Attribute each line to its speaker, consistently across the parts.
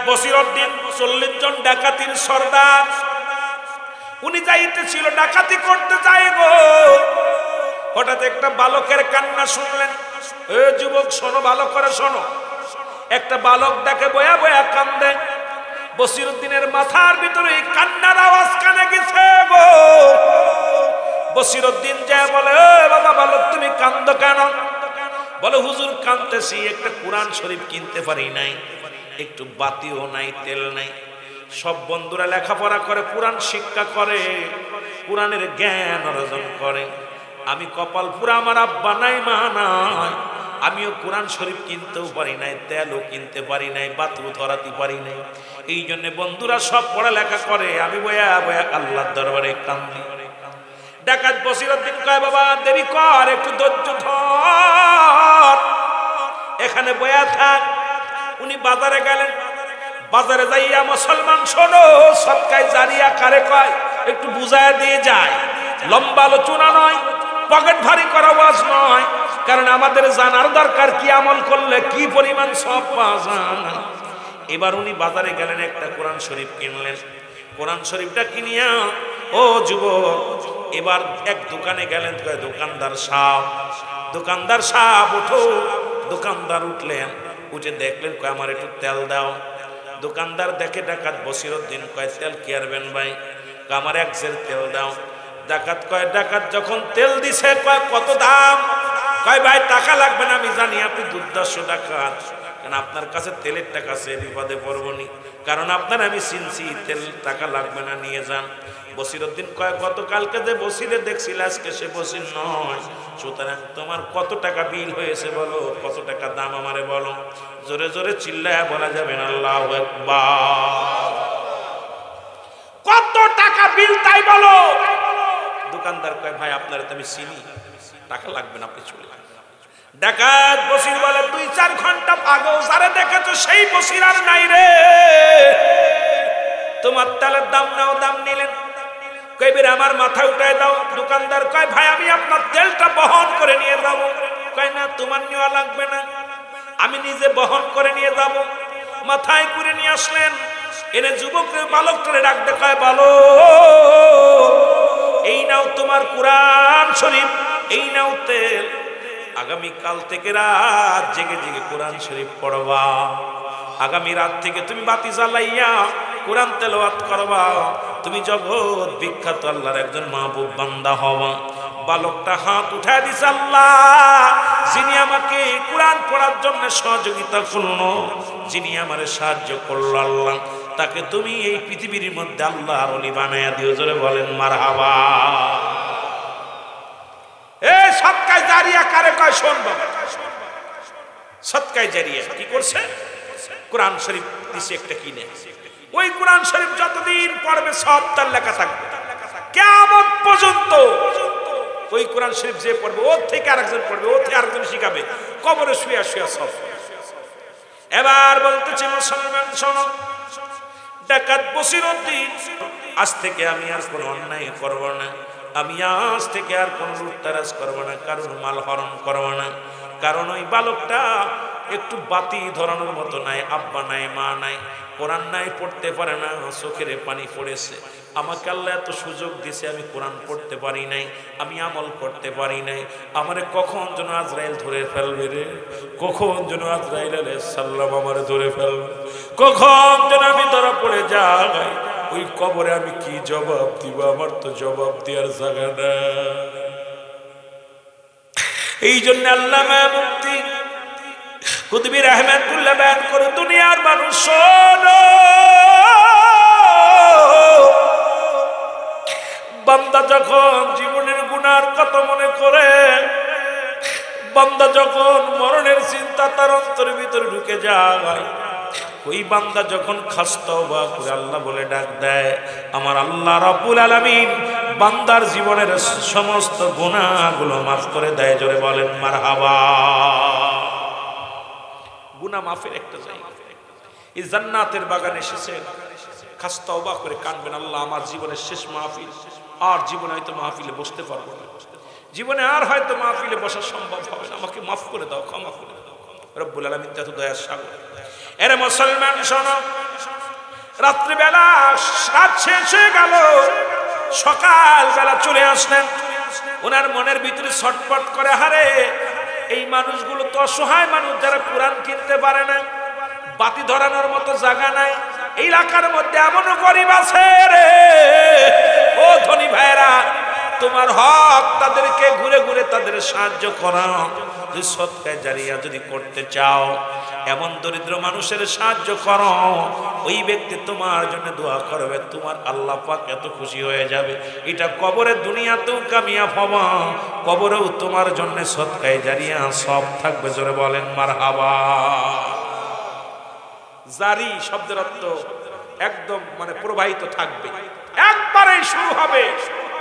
Speaker 1: বসিরউদ্দিন 40 জন ডাকাতির সর্দার, উনি যাইতেছিল ডাকাতি করতে যায় গো। হঠাৎ একটা বালকের কান্না শুনলেন। এ যুবক শোনো, ভালো করে শোনো। একটা বালক ডাকে বয়া বয়া কান্দে। বসিরউদ্দিনের মাথার ভিতরে এই কান্নার আওয়াজ কানে গেছে গো। বসিরউদ্দিন যায় বলে, এ বাবা বালক তুমি কান্দো কেন? বলে হুজুর কাঁদতেছি, একটা কোরআন শরীফ কিনতে পারি নাই, একটু বাতিও নাই, তেল নাই। সব বন্ধুরা লেখাপড়া করে, কোরআন শিক্ষা করে, কোরআনের জ্ঞান অর্জন করে। আমি কপাল পুরা, আমার আব্বা নাই, মা নাই, আমিও কোরআন শরীফ কিনতেও পারি নাই, তেলও কিনতে পারি নাই, বাতিও ধরাতে পারি নাই। এই জন্য বন্ধুরা সব পড়ালেখা করে, আমি বয়া বয়া আল্লাহর দরবারে কান্দি। ডাকাত বসিরউদ্দিন কয় বাবা দেরি কর, একটু ধৈর্য ধর, এখানে বয়া থাক। উনি বাজারে গেলেন। বাজারে যাইয়া, মুসলমান শোনো, সদকায়ে জারিয়া কারে কয় একটু বুঝায় দিয়ে যায়। লম্বা আলোচনা নয়, পকেট ভারী করা ওয়াজ নয়, কারণ আমাদের জানার দরকার কি আমল করলে কি পরিমাণ সওয়াব পাওয়া যায়। এবার উনি বাজারে গেলেন, একটা কোরআন শরীফ কিনলেন। কোরআন শরীফটা কিনিয়া, ও যুবক, এবার এক দোকানে গেলেন। দোকানদার সাহেব, দোকানদার সাহেব ওঠো। দোকানদার উঠলেন, উঠে দেখলেন, কয় আমার একটু তেল দাও। দোকানদার দেখে ডাকাত বসিরউদ্দিন, কয় তেল কি আরবেন ভাই? আমার 1 সের তেল দাও। ডাকাত কয়, ডাকাত যখন তেল দিছে, কয় কত দাম? কয় ভাই টাকা লাগবে না, আমি জানি আপনি দুর্দর্শ ডাকাত, কারণ আপনার কাছে তেলের টাকা আছে, বিপদে পড়বনি, কারণ আপনার আমি চিনছি, তেল টাকা লাগবে না, নিয়ে যান। বসিরউদ্দিন কয় গতকালকে যে বসিরে দেখছিল, আজকে সে বসির নয়, সুতরাং তোমার কত টাকা বিল হয়েছে বলো, কত টাকা দাম আমারে বলো। জোরে জোরে চিল্লায়া বলা যাবে না আল্লাহু আকবার। কত টাকা বিল তাই বলো। দোকানদার কয় ভাই আপনারে তো আমি চিনি, টাকা লাগবে না, আপনি চলে যান। ডাকাত বসির বলে 2-4 ঘন্টা আগেও যারে দেখেছো সেই বসির আর নাই রে। তোমার তেলের দাম নাও, দাম নিলেন। কইবের আমার মাথা উঠায় দাও। দোকানদার কয় ভাই আমি আপনার তেলটা বহন করে নিয়ে যাব। কয় না তোমার নেওয়া লাগবে না, আমি নিজে বহন করে নিয়ে যাব। মাথায় করে নিয়ে আসলেন। এনে যুবকের বালকটারে ডাকতে কয়, বালক এই নাও তোমার কোরআন শরীফ, এই নাও তেল। আগামী কাল থেকে রাত জেগে জেগে কোরআন শরীফ পড়বা। আগামী রাত থেকে তুমি বাতি জ্বালাইয়া কোরআন তেলাওয়াত করবা। তুমি জগৎ বিখ্যাত আল্লাহর একজন মাহবুব বান্দা হবা। বালকটা হাত উঠায় দিছে, আল্লাহ যিনি আমাকে কোরআন পড়ার জন্য সহযোগিতা করলো, যিনি আমারে সাহায্য করলো, আল্লাহ তাকে তুমি এই পৃথিবীর মধ্যে আল্লাহর ওলি বানায়া দিও। জোরে বলেন মারহাবা। এই সদকায়ে জারিয়া কারে কয়? শোন বাবা, সদকায়ে জারিয়া কি করছে? কোরআন শরীফ দিছে একটা কিনে। ওই কোরআন শরীফ যতদিন পড়বে সব তার লেখা থাকবে কিয়ামত পর্যন্ত। ওই কোরআন শরীফ যে পড়বে, ওর থেকে আরেকজন পড়বে, ওর থেকে আরেকজন শিখাবে, কবরে শুয়া শুয়া সব। এবার বলতেছে মুসলমান শোনো, ডাকাত বসিরউদ্দিন আজ থেকে আমি আর কোনো অন্যায় করব না, আমি আজ থেকে আর কোনো লুটতারাজ করব না, কারণ মাল হরণ করব না। কারণ ওই বালকটা একটু বাতি ধরানোর মতো নাই, আব্বা নাই, মা নাই, কোরআন নাই, পড়তে পারে না, চোখের পানি পড়েছে। আমাকে আল্লাহ এত সুযোগ দিছে, আমি কোরআন পড়তে পারি নাই, আমি আমল করতে পারি নাই। আমারে কখন যেন আজরাইল ধরে ফেলবে রে, কখন যেন আজরাইল আলাইহিস সালাম আমারে ধরে ফেলবে, কখন যেন আমি ধরা পড়ে যাই। ওই কবরে আমি কি জবাব দিব? আমার তো জবাব দেওয়ার জায়গা না। এই জন্য আল্লামা মুফতি কুতুবী রাহমাতুল্লাহ বয়ান করে, দুনিয়ার মানুষ শোনো, বান্দা যখন জীবনের গুনার কথা মনে করে, বান্দা যখন মরণের চিন্তা তার অন্তরের ভিতরে ঢুকে যায়, ওই বান্দা যখন খাস তওবা করে আল্লাহ বলে ডাক দেয়, আমার আল্লাহ রাব্বুল আলামিন বান্দার জীবনের সমস্ত গুনাহগুলো মাফ করে দেয়। জোরে বলেন মারহাবা। গুনাহ মাফের একটা জায়গা, এই জান্নাতের বাগানে এসেছে, খাস তওবা করে কাঁদবেন, আল্লাহ আমার জীবনের শেষ মাহফিল, আর জীবনে হয়তো মাহফিলে বসতে পারবো না, জীবনে আর হয়তো মাহফিলে বসা সম্ভব হবে না, আমাকে মাফ করে দাও, ক্ষমা করে দাও। রব্বুল আলামিন এত দয়ার সাগর। এর মুসলমান শোনো, রাত্রিবেলা রাত শেষ হয়ে গেল, সকালবেলা চলে আসলেন। ওনার মনের ভিতরে ছটফট করে, হারে এই মানুষগুলো তো অসহায় মানুষ, যারা কোরআন কিনতে পারে না, বাতি ধরানোর মতো জায়গা নাই, এই এলাকার মধ্যে এমনও গরিব আছে রে। ও ধনী ভাইরা, তোমার হক তাদেরকে ঘুরে ঘুরে তাদের সাহায্য করো। যদি সদকায়ে জারিয়া যদি করতে চাও, এমন দরিদ্র মানুষের সাহায্য করো, ওই ব্যক্তি তোমার জন্য দোয়া করবে, তোমার আল্লাহ পাক এত খুশি হয়ে যাবে। এটা কবরের দুনিয়াতেও কামিয়াব হবা, কবরেও তোমার জন্য সদকায়ে জারিয়া সব থাকবে। জোরে বলেন মারহাবা। জারি শব্দের অর্থ একদম মানে প্রবাহিত থাকবে, একবারেই শুরু হবে।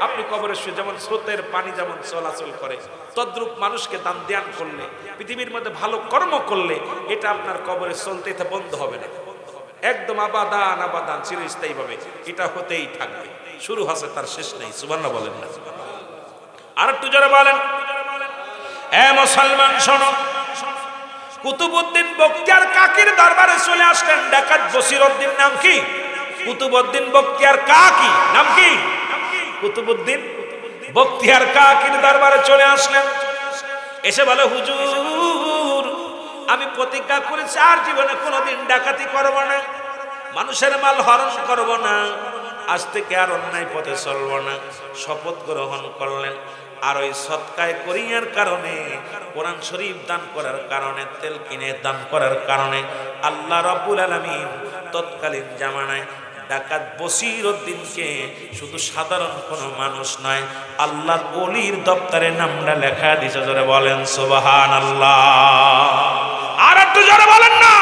Speaker 1: আপনি কবরে শুয়ে যেমন স্রোতের পানি যেমন চলাচল করে, তদ্রূপ মানুষকে দান ধ্যান করলে, পৃথিবীর মধ্যে ভালো কর্ম করলে, এটা আপনার কবরে চলতে বন্ধ হবে না, একদম আবাদান আবাদান চিরস্থায়ী ভাবে এটা হতেই থাকবে। শুরু হচ্ছে, তার শেষ নেই। সুবহানাল্লাহ বলেন না? আর একটু জোরে বলেন। এ মুসলমান শোনো, কুতুবউদ্দিন বখতিয়ার কাকির দরবারে চলে আসলেন ডাকাত বসিরউদ্দিন। নাম কি? কুতুবউদ্দিন বখতিয়ার কাকি। নাম কি? কুতুবউদ্দিন বখতিয়ার কাকির দরবারে চলে আসলেন। এসে বলে, হুজুর আমি প্রতিজ্ঞা করেছি আর জীবনে কোনোদিন ডাকাতি করব না, মানুষের মাল হরণ করব না, আজ থেকে আর অন্যায় পথে চলব না। শপথ গ্রহণ করলেন। আর ওই সদকায়ে করিয়ার কারণে, কোরআন শরীফ দান করার কারণে, তেল কিনে দান করার কারণে আল্লাহ রাব্বুল আলামিন তৎকালীন জামানায় ডাকাত বসিরউদ্দিনকে শুধু সাধারণ কোনো মানুষ নয়, আল্লাহর ওলির দপ্তরে নামটা লেখা দিয়েছে। জোরে বলেন সুবহানাল্লাহ। আর একটু জোরে বলেন না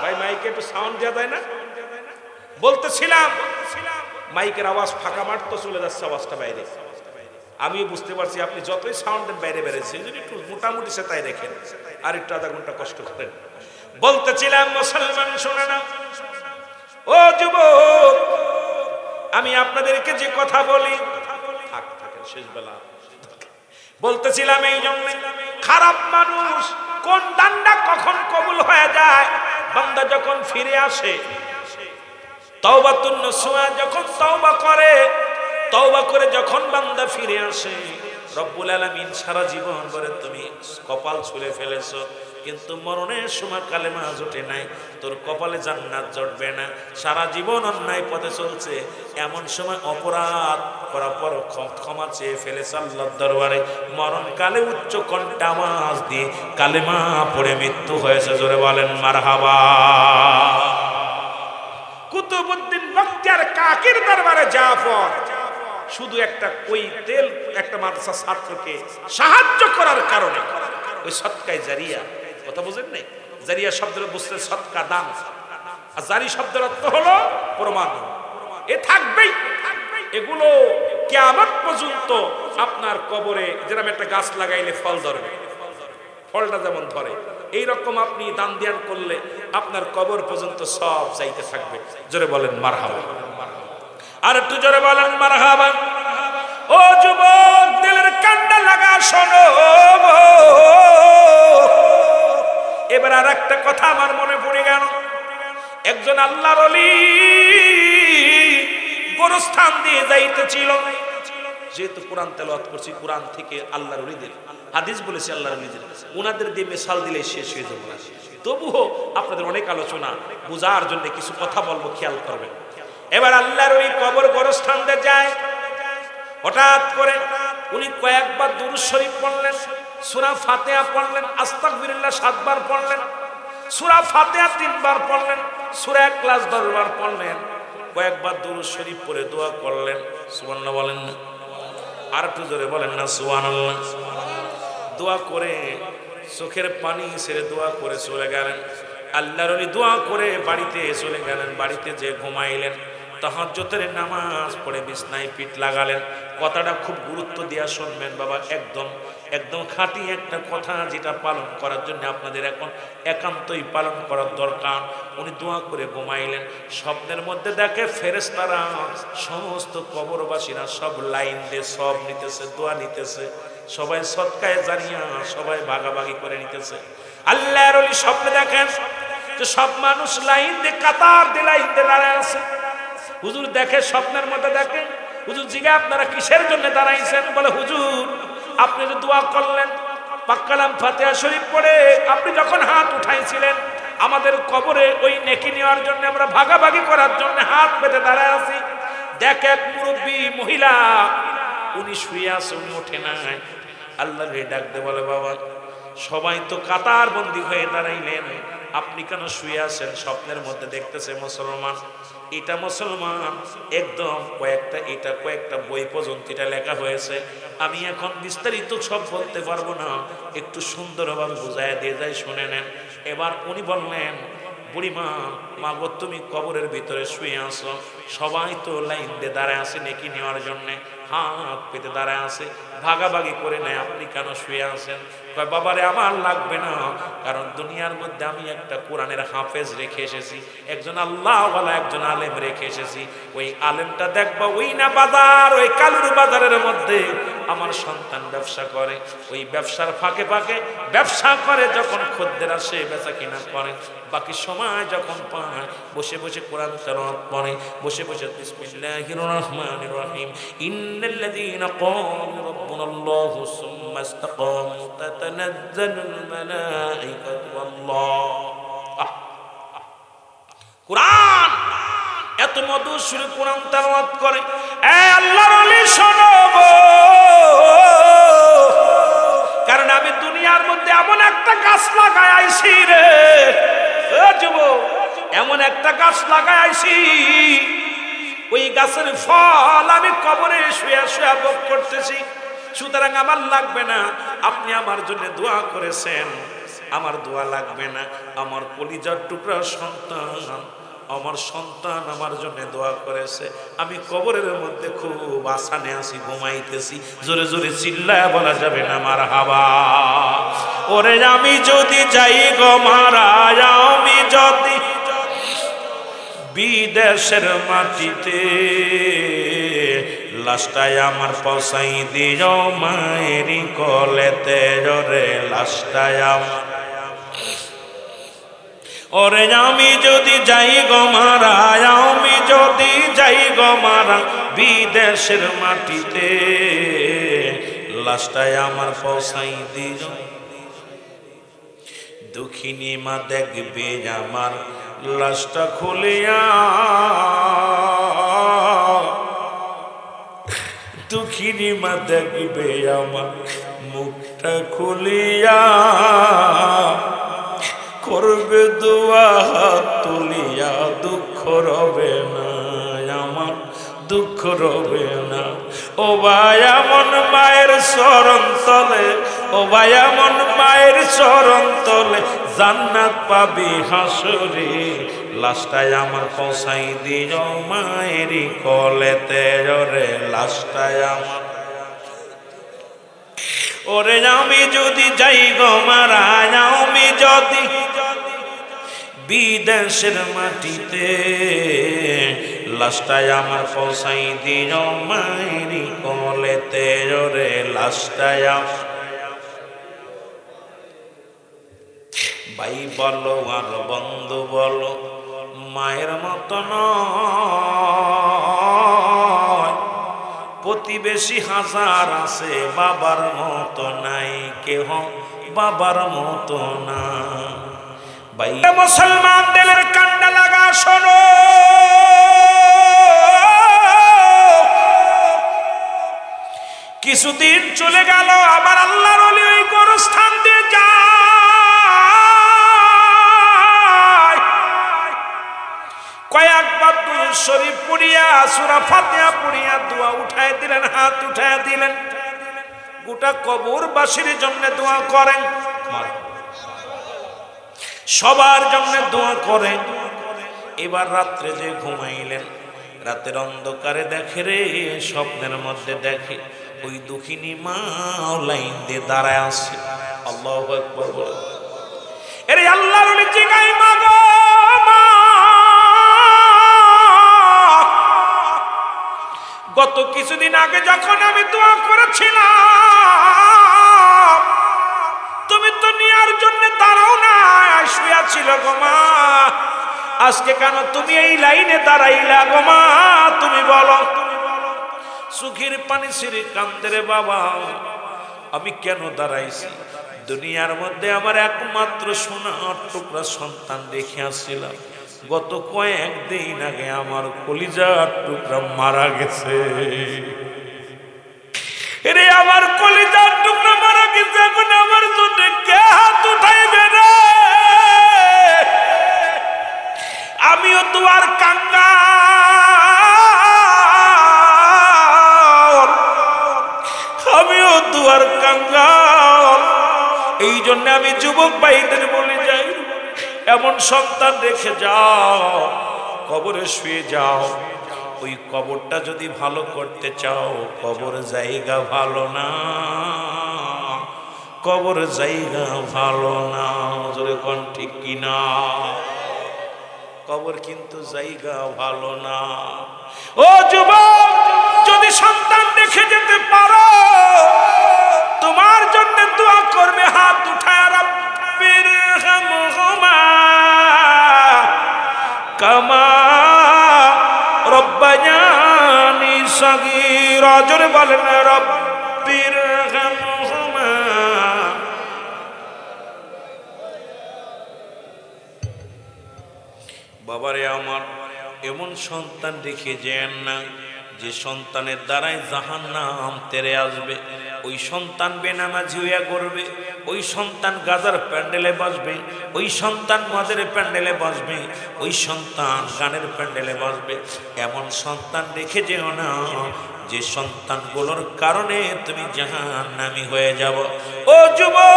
Speaker 1: ভাই, মাইকে একটু সাউন্ড দেওয়া যায় না? বলতেছিলাম মাইকের আওয়াজ ফাঁকা মারতো চলে যাচ্ছে আওয়াজটা বাইরে। আমি বুঝতে পারছি আপনি যতই সাউন্ডের বাইরে বেড়েছে, যদি একটু মোটামুটি সে তাই রেখেন, আর একটু আধা ঘন্টা কষ্ট করেন। বলতেছিলাম মুসলমান শোনে না, ও যুবক, আমি আপনাদেরকে যে কথা বলি, থাকেন শেষ বেলা। বলতেছিলাম এই জন্য, খারাপ মানুষ কোন দানটা কখন কবুল হয়ে যায়, বান্দা যখন ফিরে আসে, তাওবাতুন নসুহা যখন তওবা করে যখন বান্দা ফিরে আসে, রব্বুল আলামিন সারা জীবন ধরে তুমি কপাল ছুঁড়ে ফেলেছো, কিন্তু মরণের সময় কালেমা জোটে নাই, তোর কপালে জান্নাত জটবে না, সারা জীবন অন্যায় পথে চলছে, এমন সময় অপরাধ করার পর ক্ষমা চেয়ে ফেলেছে আল্লাহর দরবারে, মরণকালে উচ্চ কণ্ঠে আওয়াজ দিয়ে কালেমা পড়ে মৃত্যু হয়েছে। জোরে বলেন মারহাবা। কুতুবউদ্দিন বখতিয়ার কাকির দরবারে যাওয়ার শুধু একটা ওই তেল একটা মাদ্রাসা ছাত্রকে সাহায্য করার কারণে, ওই সদকায়ে জারিয়া, কথা বুঝেন নাই? জারিয়া শব্দের বুঝতে সদকা দান, আর জারি শব্দের অর্থ হলো প্রমাণ। এ থাকবেই, এগুলো কিয়ামত পর্যন্ত আপনার কবরে যেরকম একটা গাছ লাগাইলে ফল ধরবে, ফলটা যেমন ধরে, এইরকম আপনি দান ধ্যান করলে আপনার কবর পর্যন্ত সব যাইতে থাকবে। জোরে বলেন মারহাবা। আর একটু জোরে বলেন মারহাবা। ও যুবক, দিলের কান্ডা লাগা শোনো। এবার আর একটা কথা আমার মনে পড়ে গেল। একজন আল্লাহর ওলি গোরস্থান দিয়ে যাইতেছিল, যেহেতু কোরআন তেলাওয়াত করছি, কোরআন থেকে আল্লাহর ওলিদের হাদিস বলেছি, আল্লাহর ওলিদের, ওনাদের দিয়ে মিসাল দিলে শেষ হয়ে যাবে না। তবুও আপনাদের অনেক আলোচনা বোঝার জন্য কিছু কথা বলবো, খেয়াল করবেন। এবার আল্লাহর ওই কবর গোরস্থান দিয়ে যায়, হঠাৎ করে উনি কয়েকবার দুরূদ শরীফ পড়লেন, সূরা ফাতিহা পড়লেন, আস্তাগফিরুল্লাহ 7 বার পড়লেন, সূরা ফাতিহা 3 বার পড়লেন, সূরা ইখলাস 10 বার পড়লেন, কয়েকবার দুরূদ শরীফ পড়ে দোয়া করলেন। সুবহানাল্লাহ বলেন না? আর একটু জোরে বলেন না সুবহানাল্লাহ। দোয়া করে চোখের পানি ছেড়ে দোয়া করে চলে গেলেন। আল্লাহর ওলি দোয়া করে বাড়িতে চলে গেলেন। বাড়িতে যে ঘুমাইলেন, তাহাজ্জুদের নামাজ পড়ে বিছনায় পিঠ লাগালেন। কথাটা খুব গুরুত্ব দিয়া শুনবেন বাবা, একদম খাঁটি একটা কথা, যেটা পালন করার জন্য আপনাদের এখন একান্তই পালন করার দরকার। উনি দোয়া করে ঘুমাইলেন। স্বপ্নের মধ্যে দেখে ফেরেশতারা সমস্ত কবরবাসীরা সব লাইন দিয়ে সব নিতেছে, দোয়া নিতেছে, সবাই সদকায়ে জারিয়া সবাই ভাগাভাগি করে নিতেছে। আল্লাহর ওলি স্বপ্নে দেখেন যে সব মানুষ লাইন দিয়ে কাতার দিয়ে লাইন দিয়ে দাঁড়ায় আছে। হুজুর দেখে স্বপ্নের মধ্যে দেখে, হুজুর জিজ্ঞাসা আপনারা কিসের জন্য দাঁড়াইছেন? বলে হুজুর আপনি যে দোয়া করলেন পাক্কালাম ফাতিহা শরীফ পড়ে আপনি যখন হাত উঠাইছিলেন আমাদের কবরে ওই নেকি নেওয়ার জন্য আমরা ভাগাভাগি করার জন্য হাত পেতে দাঁড়ায় আছি। দেখে এক মুরব্বী মহিলা উনি শুয়ে আছে, উনি ওঠে নাই। আল্লাহ রে ডাক দে বলে বাবা সবাই তো কাতার বন্দী হয়ে দাঁড়াইলেন, আপনি কেন শুয়ে আছেন? স্বপ্নের মধ্যে দেখতেছে মুসলমান, এটা মুসলমান একদম কয়েকটা বই পর্যন্ত এটা লেখা হয়েছে। আমি এখন বিস্তারিত সব বলতে পারবো না, একটু সুন্দরভাবে বুঝাইয়া দিয়ে যাই, শুনে নেন। এবার উনি বললেন বুড়িমা মাগো তুমি কবরের ভিতরে শুয়ে আসো, সবাই তো লাইন দিয়ে দাঁড়ায় আছে নেকি নেওয়ার জন্যে, হাত পেতে দাঁড়ায় আছে, ভাগাভাগি করে নেয়, আপনি কেন শুয়ে আছেন? কয় বাবারে আমার লাগবে না, কারণ দুনিয়ার মধ্যে আমি একটা কোরআনের হাফেজ রেখে এসেছি, একজন আল্লাহওয়ালা একজন আলেম রেখে এসেছি। ওই আলেমটা দেখবা ওই না বাজার, ওই কালুর বাজারের মধ্যে আমার সন্তান ব্যবসা করে, ওই ব্যবসার ফাঁকে ফাঁকে ব্যবসা করে, যখন খদ্দের আসে বেচা কিনা করে, বাকি সময় যখন পায় বসে বসে কোরআন তেলাওয়াত পড়ে, বসে বসে বিসমিল্লাহির রহমানির রহিম ইন্নাল্লাযীনা ক্বালু রাব্বুনাল্লাহু সুম্মা ইসতাকামু তাতানাজ্জালুল মালাঈকাতু ওয়াল্লাহ। কোরআন এত মধুর সুরে কোরআন তেলাওয়াত করে। এ আল্লাহর ওলি শোনো গো, কারণ আমি দুনিয়ার মধ্যে এমন একটা গাছ লাগায় আইছি রে যুবক, এমন একটা গাছ লাগায় আইছি, ওই গাছের ফল আমি কবরে শুয়ে শুয়ে ভোগ করতেছি। সুতরাং আমার লাগবে না, আপনি আমার জন্য দোয়া করেছেন, আমার দোয়া লাগবে না। আমার কলিজার টুকরা সন্তান, আমার সন্তান আমার জন্য দোয়া করেছে, আমি কবরের মধ্যে খুব আসানে আছি, ঘুমাইতেছি। জোরে জোরে চিল্লায় বলা যাবে না মারহাবা। ওরে আমি যদি যাই গো মারা, আমি যদি বিদেশের মাটিতে, লাশটাই আমার পৌঁছাই দিও মায়েরি কলেতে, রে লাশটাই আমার। ওরে আমি যদি যাই গো মারা, আমি যদি যাই গো মারা বিদেশের মাটিতে, লাশটাই আমার পৌঁছাই দিও। দুঃখিনী মা দেখবে আমার লাশটা খুলিয়া, দুঃখিনী মা দেখবে আমার মুখটা খুলিয়া, করবে দোয়া হাত তুলিয়া, দুঃখ রবে না আমার, দুঃখ রবে না। ও ভাই এমন মায়ের চরণ তলে, ও ভাই এমন মায়ের চরণ তলে জান্নাত পাবি হাসরে, লাশটাই আমার পৌঁছাই দিও মায়েরই কলেতে, রে লাশটাই আমার। ওরে আমি যদি যাই গো মারা, আমি যদি বিদেশের মাটিতে, লাশটাই আমার পৌঁছাই দিও মায়েরই কলেতে, রে লাশটাই আমার। ভাই বলো আর বন্ধু বলো মায়ের মতো নয়, প্রতিবেশী হাজার আছে বাবার মতো নাই, কেহ বাবার মতো না। ভাই মুসলমান দিলের কান্না লাগা শোনো, কিছুদিন চলে গেল, আবার আল্লাহর ওলি ওই গোরস্থান দিয়ে যায়, কয়েকবার দুরূদ শরীফ পড়িয়া সূরা ফাতিহা পড়িয়া দোয়া উঠায় দিলেন, হাত উঠায় দিলেন, গোটা কবরবাসীর জন্য দোয়া করেন, সবার জন্য দোয়া করেন। এবার রাত্রে যে ঘুমাইলেন, রাতের অন্ধকারে দেখে রে, স্বপ্নের মধ্যে দেখে ওই দুঃখিনী মা লাইন দিয়ে দাঁড়ায় আছে। আল্লাহু আকবার বলে এরে আল্লাহর ওলি জিগায় মা গো মা, গত কিছুদিন আগে যখন আমি দোয়া করেছিলাম তুমি তো নেওয়ার জন্য দাঁড়াও ছিল গো মা, আজকে কেন তুমি এই লাইনে দাঁড়াইলা গো মা, তুমি বলো। চোখের পানি ছেড়ে কান্দে রে বাবা, আমি কেন দাঁড়াইছি? দুনিয়ার মধ্যে আমার একমাত্র সোনার টুকরা সন্তান রেখে আসছিলাম, গত কয়েকদিন আগে আমার কলিজার টুকরা মারা গেছে। রে আমার কলিজার টুকরা মারা গেছে, এখন আমার জন্য কে হাত উঠাইবে রে? আমিও দুয়ার কাঙ্গাল, আমিও দুয়ার কাঙ্গাল। এই জন্য আমি যুবক ভাইদের বলে যাই, এমন সন্তান রেখে যাও, কবরে শুয়ে যাও। ওই কবরটা যদি ভালো করতে চাও, কবর জায়গা ভালো না, কবর জায়গা ভালো না। জোরে কোন ঠিক কিনা? কবর কিন্তু জায়গা ভালো না। ও যুবক, যদি সন্তান রেখে যেতে পারো, তোমার জন্য দোয়া করবে হাত উঠায়, রব্বির হামহুমা কামা রব্বায়ানি সগীরা। জোরে বলেন রব্বির হামহুমা। বাবারে আমার, এমন সন্তান রেখে যেন না যে সন্তানের দ্বারাই জাহান্নাম তেরে আসবে। ওই সন্তান বেনামাজি হইয়া করবে, ওই সন্তান গাজার প্যান্ডেলে বসবে, ওই সন্তান মদের প্যান্ডেলে বসবে, ওই সন্তান গানের প্যান্ডেলে বসবে। এমন সন্তান রেখে যেও না যে সন্তানগুলোর কারণে তুমি জাহান্নামী হয়ে যাব। ও যুবক,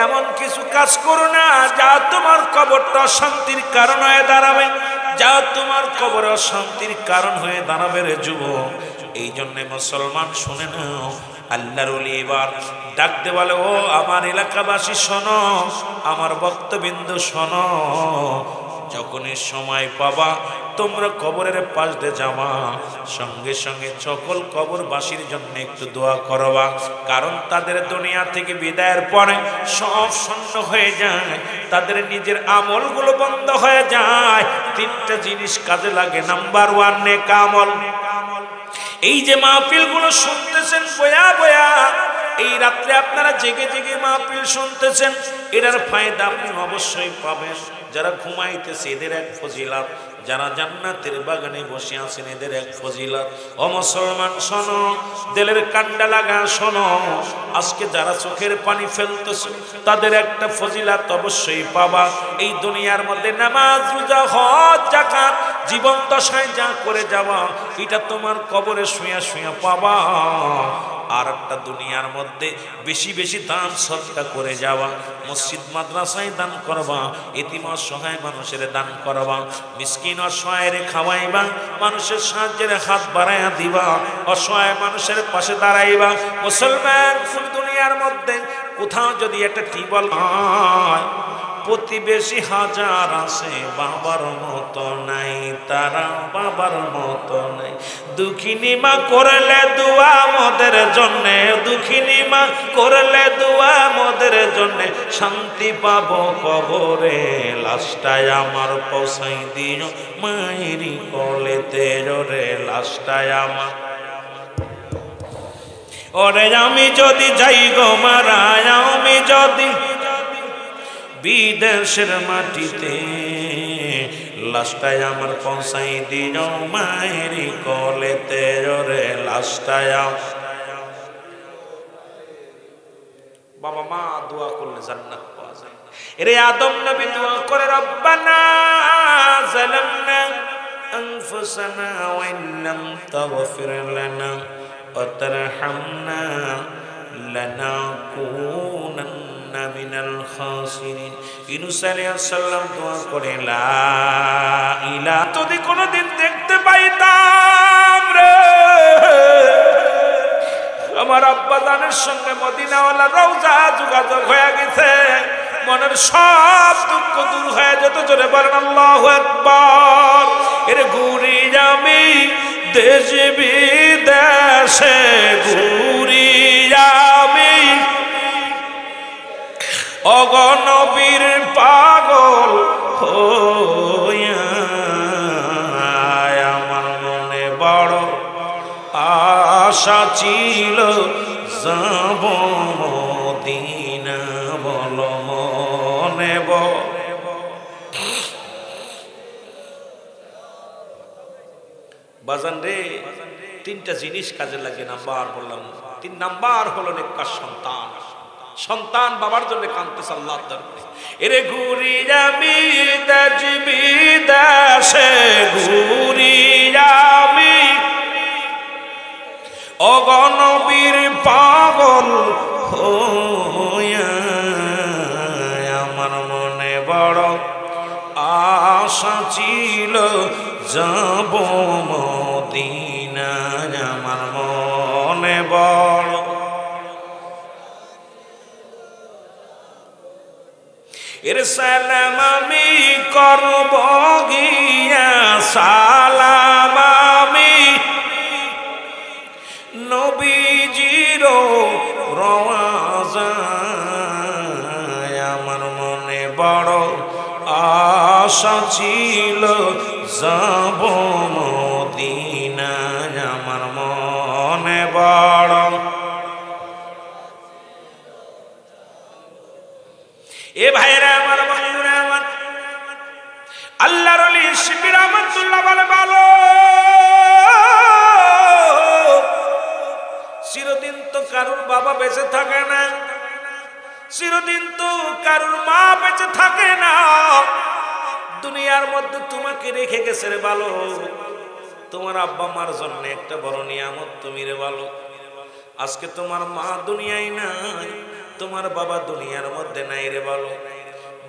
Speaker 1: এমন কিছু কাজ করো না যা তোমার কবরটা শান্তির কারণ হয়ে দাঁড়াবে, যা তোমার কবর শান্তির কারণ হয়ে দাঁড়াবে রে যুবক। এই জন্য মুসলমান শুনে নাও, আল্লাহর ওলি এবার ডাকতে বলে, ও আমার এলাকাবাসী শোনো, আমার ভক্তবৃন্দ শোনো, যখনই সময় পাবা তোমরা কবরের পাশ দিয়ে যাবা, সঙ্গে সঙ্গে সকল কবরবাসীর জন্য একটু দোয়া করবা। কারণ তাদের দুনিয়া থেকে বিদায়ের পরে সব শূন্য হয়ে যায়, তাদের নিজের আমলগুলো বন্ধ হয়ে যায়। তিনটা জিনিস কাজে লাগে। নাম্বার 1 নেক আমল। এই যে মাহফিলগুলো শুনতেছেন বয়া বয়া, এই রাত্রে আপনারা জেগে জেগে মাহফিল শুনতেছেন, এটার ফায়দা আপনি অবশ্যই পাবেন। যারা ঘুমাইতেছে এদের এক ফজিলত, যারা জান্নাতের বাগানে বসে আছেন এদের এক ফজিলত। ও মুসলমান শোনো, দিলের কান্ডা লাগা শোনো, আজকে যারা চোখের পানি ফেলতেছে তাদের একটা ফজিলত অবশ্যই পাবা। এই দুনিয়ার মধ্যে নামাজ, রোজা, হজ, যাকাত জীবন দশায় যা করে যাওয়া, এটা তোমার কবরে শুয়া শুয়া পাবা। আর একটা দুনিয়ার মধ্যে বেশি বেশি দান সদকা করে যাওয়া, মসজিদ মাদ্রাসায় দান করবা, এতিম অসহায় মানুষের দান করবা, মিসকিন অসহায়ের খাওয়াইবা, মানুষের সাহায্যের হাত বাড়াইয়া দিবা, অসহায় মানুষের পাশে দাঁড়াইবা। মুসলমান দুনিয়ার মধ্যে কোথাও যদি একটা টিউবওয়েল হয়, প্রতিবেশী হাজার আছে, বাবার মতো নাই, তারা বাবার মতো নাই। দুঃখিনী মা করলে দোয়া মোদের জন্যে, দুঃখিনী মা করলে দোয়া মোদের জন্যে, শান্তি পাবো কবরে। লাশটায় আমার পৌঁছাই দিও মায়েরি কোলেতে, রে লাশটায় আমার। ওরে আমি যদি যাই গো মারা, আমি যদি বিদেশের মাটিতে, লাশটায় আমার পৌঁছাই দিও মায়েরি কোলেতে, রে লাশটায়। বাবা মা দোয়া করলে জান্নাত পাওয়া যায়। এরে আদম নবী দোয়া করে, রব্বানা যালামনা আনফুসানা ওয়া ইল্লাম তাগফির লানা ওয়া তারহামনা লানাকুনান্না মিনাল খাসিরিন। ইউনূস আলাইহিস সালাম দোয়া করে, লা ইলাহা, যদি কোনদিন দেখতে পাইতাম রে আমার আব্বা জানের সঙ্গে মদিনাওয়ালা রওজা যোগাযোগ হয়ে গেছে, মনের সব দুঃখ দূর হয়ে যেত। জোরে বলেন আল্লাহু আকবার। এর ঘুরি আমি দেশ বিদেশে, ঘুরি আমি অগণবীর পাগল হইয়া আমার মনে বড় আশা ছিল যাব মদিনা বল মনে বাজান রে তিনটা জিনিস কাজে লাগে নাম্বার বললাম 3 নাম্বার হলো নেককার সন্তান সন্তান বাবার জন্য কাঁদতেছে আল্লাহর দরবারে এরে ঘুরি আমি দেশে ঘুরি আমি অগণবীর পাগল হইয়া আমার মনে বড় আশা ছিল যাব মদিনা আমার মনে বড় এর সালাম আমি করব গিয়া সালাম আমি নবীজির রওজায় আমার মনে বড় আশা ছিল যাব মদিনা আমার মনে বড় এ ভাইরা আমার বন্ধুরা আমার আল্লাহর ওলি শিবির রহমাতুল্লাহ বলে ভালো চিরদিন তো কারুর বাবা বেঁচে থাকে না চিরদিন তো কারুর মা বেঁচে থাকে না দুনিয়ার মধ্যে তোমাকে রেখে গেছে রে ভালো তোমার আব্বা মার জন্য একটা বড় নিয়ামত তুমি রে ভালো আজকে তোমার মা দুনিয়ায় নাই তোমার বাবা দুনিয়ার মধ্যে নাই রে ভালো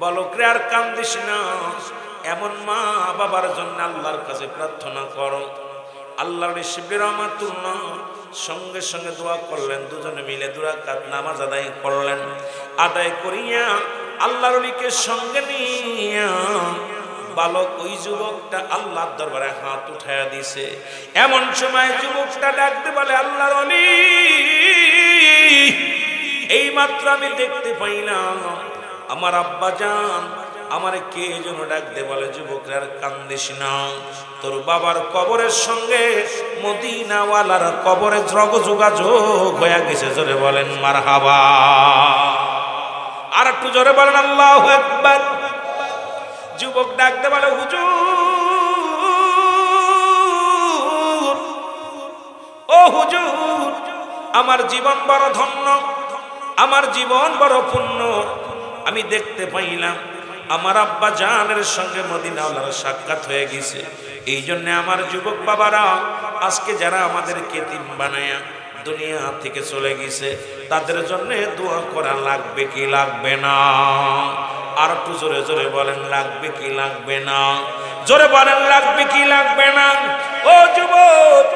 Speaker 1: বলো রে আর কান্দিস না এমন মা বাবার জন্য আল্লাহর কাছে প্রার্থনা করো আল্লাহর শিবির রহমাতুল্লাহ সঙ্গে সঙ্গে দোয়া করলেন দুজনে মিলে 2 রাকাত নামাজ আদায় করলেন আদায় করিয়া আল্লাহর ওলিকে সঙ্গে নিয়া বালক ওই যুবকটা আল্লাহর দরবারে হাত উঠায়া দিছে এমন সময় যুবকটা ডাকতে বলে আল্লাহর ওলি এই মাত্র আমি দেখতে পাইলাম আমার আব্বা জান আমারে কে যেন ডাকতে বলে যুবকরা আর কান্দিস না তোর বাবার কবরের সঙ্গে মদিনাওয়ালার কবরে যোগাযোগ হয়ে গেছে জোরে বলেন মারহাবা আর একটু জোরে বলেন আল্লাহু আকবার যুবক ডাকতে বলে হুজুর ও হুজুর আমার জীবন বড় ধন্য আমার জীবন বড় পুণ্য আমি দেখতে পাইলাম আমার আব্বা জানের সঙ্গে মদিনাওয়ালার সাক্ষাৎ হয়ে গেছে এই জন্য আমার যুবক বাবারা আজকে যারা আমাদেরকে এতিম বানায়া দুনিয়া থেকে চলে গেছে তাদের জন্য দোয়া করা লাগবে কি লাগবে না আর একটু জোরে জোরে বলেন লাগবে কি লাগবে না জোরে বলেন লাগবে কি লাগবে না ও যুবক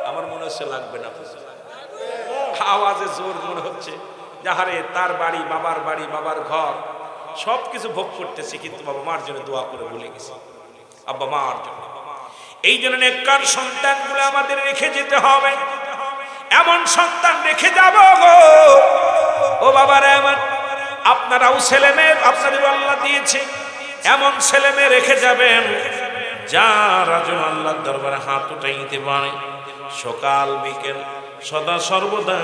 Speaker 1: আমার মনে হচ্ছে লাগবে না আওয়াজে জোর মনে হচ্ছে যাহারে তার বাড়ি বাবার ঘর সবকিছু ভোগ করতেছে কিন্তু বাবা মার জন্য দোয়া করে ভুলে গেছে আব্বা মার জন্য এই জন্য নেককার সন্তানগুলো আমাদের রেখে যেতে হবে এমন সন্তান রেখে যাব গো ও বাবারা আমার আপনারাও ছেলে মেয়ে আপনাদের আল্লাহ দিয়েছে এমন ছেলে মেয়ে রেখে যাবেন যারা যেন আল্লাহর দরবারে হাত উঠাইতে পারে সকাল বিকেল সদা সর্বদা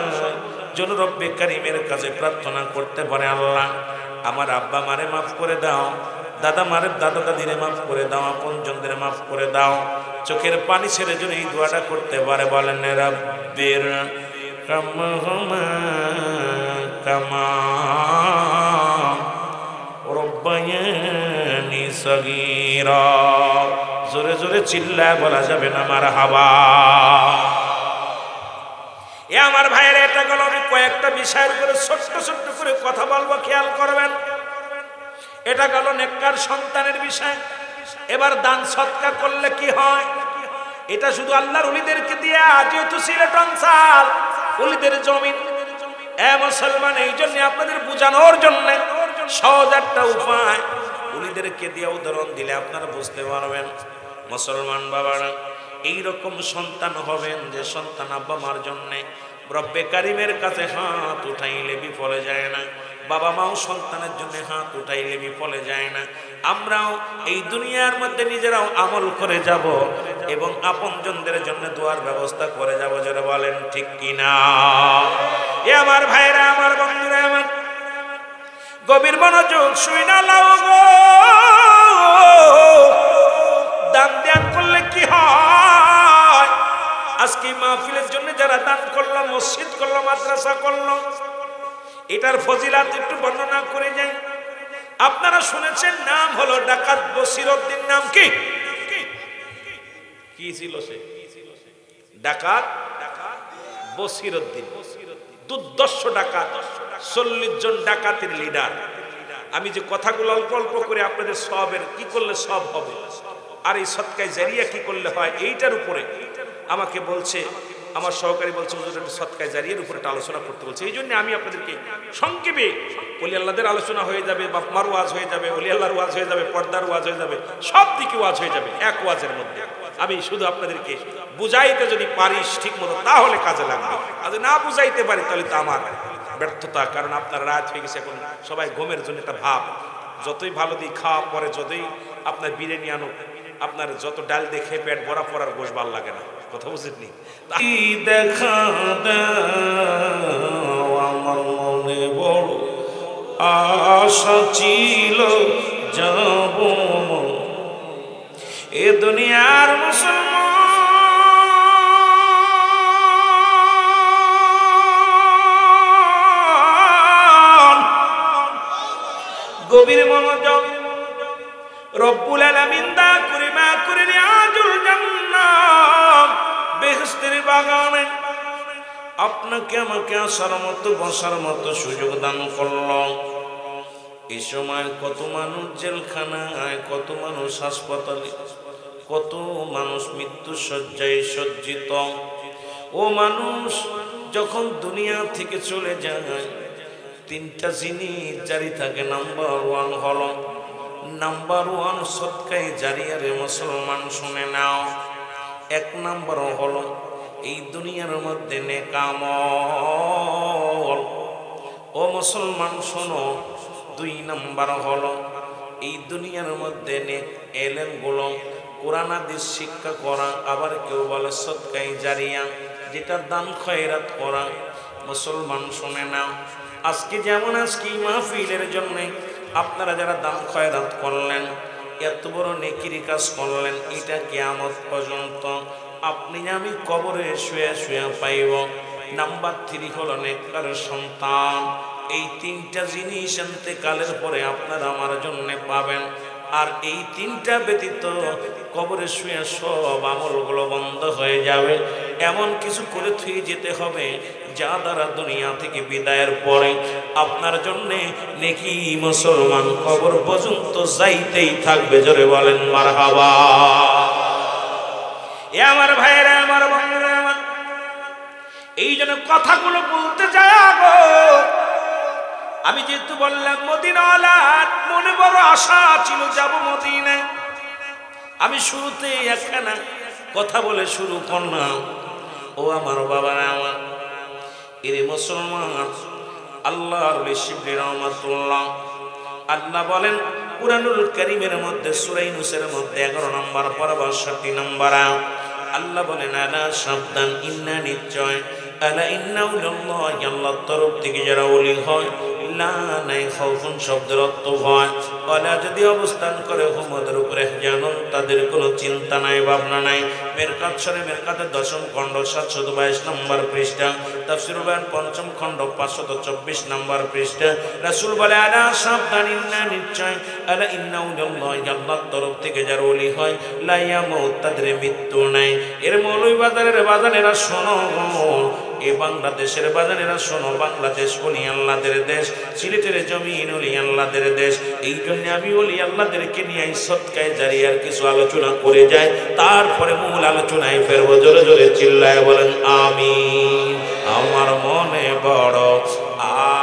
Speaker 1: যেন রব্বে কারিমের কাছে প্রার্থনা করতে পারে আল্লাহ আমার আব্বা মারে মাফ করে দাও দাদা মারে দাদা দাদিরে মাফ করে দাও আপনজনদের মাফ করে দাও চোখের পানি ছেড়ে যেন এই দোয়াটা করতে পারে বলেন রাব্বির কামহুমা কামা রব্বায়ানি সগীরা জোরে জোরে চিল্লায় বলা যাবে না মারহাবা এ আমার ভাইয়ের এটা গেল আমি কয়েকটা বিষয়ের উপরে ছোট্ট ছোট্ট করে কথা বলবো খেয়াল করবেন এটা গেল নেককার সন্তানের বিষয় এবার দান সৎকার করলে কি হয় এটা শুধু আল্লাহর ওলিদেরকে দিয়ে যেহেতু সিলেট অঞ্চল ওলিদের জমিন এ মুসলমান এই জন্য আপনাদের বোঝানোর জন্য সহজ একটা উপায় ওলিদেরকে দিয়ে উদাহরণ দিলে আপনারা বুঝতে পারবেন মুসলমান বাবারা এইরকম সন্তান হবেন যে সন্তান আব্বা মার জন্য রব্বে কারিমের কাছে হাত উঠাইলে বিফলে যায় না বাবা মাও সন্তানের জন্য হাত উঠাইলে বিফলে যায় না। আমরাও এই দুনিয়ার মধ্যে নিজেরাও আমল করে যাব এবং আপনজনদের জন্য দোয়ার ব্যবস্থা করে যাব। যারা বলেন ঠিক কিনা? এ আমার ভাইরা, আমার বন্ধুরা, আমার গভীর মনোযোগ শুই না লাও গো। দান ধ্যান করলে কি হয়? আজকে মাহফিলের জন্য যারা দান করলো, মসজিদ করলো, মাদ্রাসা করলো, এটার ফজিলাত একটু বর্ণনা করে যাই। আপনারা শুনেছেন, নাম হলো ডাকাত বসিরউদ্দিন। নাম কি কি ছিল সে? ডাকাত বসিরউদ্দিন, দুর্দর্শ ডাকাত, 40 জন ডাকাতের লিডার। আমি যে কথাগুলো অল্প অল্প করে আপনাদের সবের কি করলে সব হবে আর এই সদকায়ে জারিয়া কি করলে হয়, এইটার উপরে আমাকে বলছে আমার সহকারী, বলছে হুজুর একটু সদকায়ে জারিয়ার উপরে একটা আলোচনা করতে বলছে। এই জন্য আমি আপনাদেরকে সংক্ষেপে, ওলি আল্লাহদের আলোচনা হয়ে যাবে, বাপমার ওয়াজ হয়ে যাবে, ওলি আল্লাহর ওয়াজ হয়ে যাবে, পর্দার ওয়াজ হয়ে যাবে, সব দিকে ওয়াজ হয়ে যাবে এক ওয়াজের মধ্যে। আমি শুধু আপনাদেরকে বুঝাইতে যদি পারিস ঠিক মতো তাহলে কাজে লাগবে, আর না বুঝাইতে পারি তাহলে তো আমার ব্যর্থতা। কারণ আপনার রাত হয়ে গেছে, এখন সবাই ঘুমের জন্য একটা ভাব। যতই ভালো দিই খাওয়া পরে, যতই আপনার বিরিয়ানি আনুক, আপনার যত ডাল দেখে পেট ভরা পড়ার গোশ ভাল লাগে না। কথা বুঝেননি? দেখা আমার মনে বড় আশা ছিল যাব এ দুনিয়ার মুসলমান। গভীর মনোযোগ, রব্বুল আলামিন দা করে মা করে রিয়াজুল জান্নাত, বেহেশতের বাগানে আপনাকে আমাকে আসার মতো বসার মতো সুযোগ দান করল। এই সময় কত মানুষ জেলখানায়, কত মানুষ হাসপাতালে, কত মানুষ মৃত্যু শয্যায় সজ্জিত। ও মানুষ যখন দুনিয়া থেকে চলে যায়, 3টা জিনিস জারি থাকে। নাম্বার 1 হলো, নাম্বার 1 সদকায়ে জারিয়ারে মুসলমান শুনে নাও। 1 নাম্বার হলো এই দুনিয়ার মধ্যে নেক আমল। ও মুসলমান শোনো, 2 নাম্বার হলো এই দুনিয়ার মধ্যে নেক এলেম গুলো, কোরআন হাদিস শিক্ষা করা। আবার কেউ বলে সদকায়ে জারিয়া, যেটা দান খয়রাত করা। মুসলমান শুনে নাও, আজকে যেমন আজকে মাহফিলের জন্য আপনারা যারা দান খয়রাত করলেন, এত বড় নেকির কাজ করলেন, এটা কিয়ামত পর্যন্ত আপনি আমি কবরে শুয়ে শুয়ে পাইব। নাম্বার 3 হলো নেককার সন্তান। এই 3টা জিনিস ইন্তেকালের পরে আপনারা আমার জন্য পাবেন। আর এই 3টা ব্যতীত কবরে শুয়ে সব আমলগুলো বন্ধ হয়ে যাবে। এমন কিছু করে থুয়ে যেতে হবে যা দ্বারা দুনিয়া থেকে বিদায়ের পরে আপনার জন্য নেকি মুসলমান কবর পর্যন্ত যাইতেই থাকবে। জোরে বলেন মারহাবা। এ আমার ভাইয়েরা, আমার বন্ধুরা, এই জন্য কথাগুলো বলতে যায় গো। আমি যেহেতু বললাম মদিনাওয়ালার মনে বড় আশা ছিল যাব মদিনায়, আমি শুরুতে একখানা কথা বলে শুরু করলাম। ও আমার বাবারা, আমার এরে মুসলমান, আল্লাহর শিবলি রহমাতুল্লাহ আল্লাহ বলেন কুরআনুল কারীমের মধ্যে সূরা ইউনূসের মধ্যে 11 নম্বর পড়া 62 নম্বর আল্লাহ বলেন, আলা সাবধান, ইন্না নিশ্চয়, আলা ইন্নাহু লিল্লাহি, আল্লাহর তরফ থেকে যারা ওলি হয়, লা নাই খাউফুন শব্দের অর্থ ভয়, ওয়ালা যদি অবস্থান করে হুমদের উপরে জানুন, তাদের কোনো চিন্তা নাই, ভাবনা নাই। মেরকাত শরীফ, মেরকাতের 10ম খণ্ড 722 নম্বর পৃষ্ঠা, তাফসীরুল বায়ান 5ম খণ্ড 524 নম্বর পৃষ্ঠা। রাসূল বলে, আলা সাবধান, ইন্না নিশ্চয়, আলা ইন্নাহু লিল্লাহি, আল্লাহর তরফ থেকে যারা ওলি হয়, লা ইয়ামুত, তাদের মৃত্যু নাই। এর মৌলভীবাজারের বাজানেরা শোনো, এ বাংলাদেশের বাজানেরা শোনো, বাংলাদেশ ওলি আল্লাহদের দেশ, সিলেটের জমিন ওলি আল্লাহদের দেশ। এই জন্য আমি ওলি আল্লাহদেরকে নিয়ে সদকায়ে জারিয়ার কিছু আলোচনা করে যাই, তারপরে মূল আলোচনায় ফেরবো। জোরে জোরে চিল্লায় বলেন আমিন। আমার মনে বড়